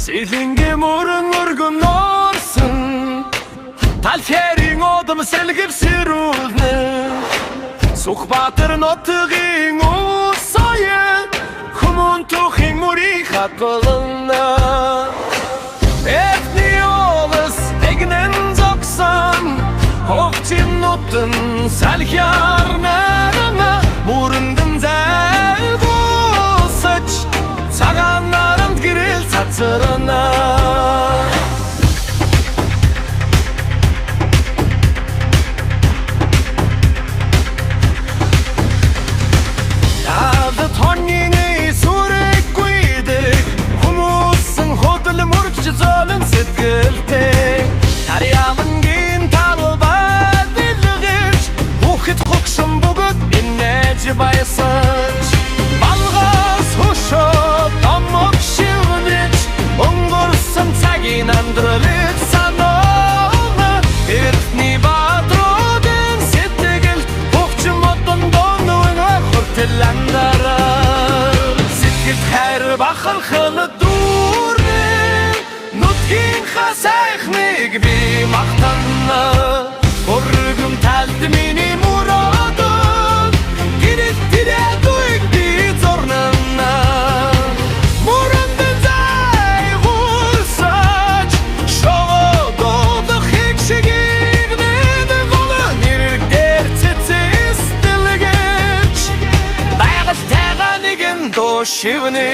Сэлинге мөрөн өргөн орсон Талферийн одом сэлгэр сэрүүлнэ Сүхбаатар нутгийн усоя Хүмүүн түүхийн мөрийг хадгална Эхний олос эгнэн зогсон Ховчиннутын салхиарна Мөрөндөн зай босож Цагаан наранд гэрэл цацрана Баясаж Балгаас хушоод Амок шивнэж Өнгөрсөн цагийн амдралыг санаана Эртний баатруудын сэтгэл Хөвчин модон донуын хүртэл андараа Сэтгэл хайр бахархал дүүрэн Нутгийнхаа сайхныг би мақтана Өргөм талд миний мурад Тирэтуйг би зорнана Мөрөндөн зай гулсаж Шогодох хэгшгийг Нэдэн голын нэргдэр цэцэстэлгэж Байгальтайгаа нэгэн дуу шивнэ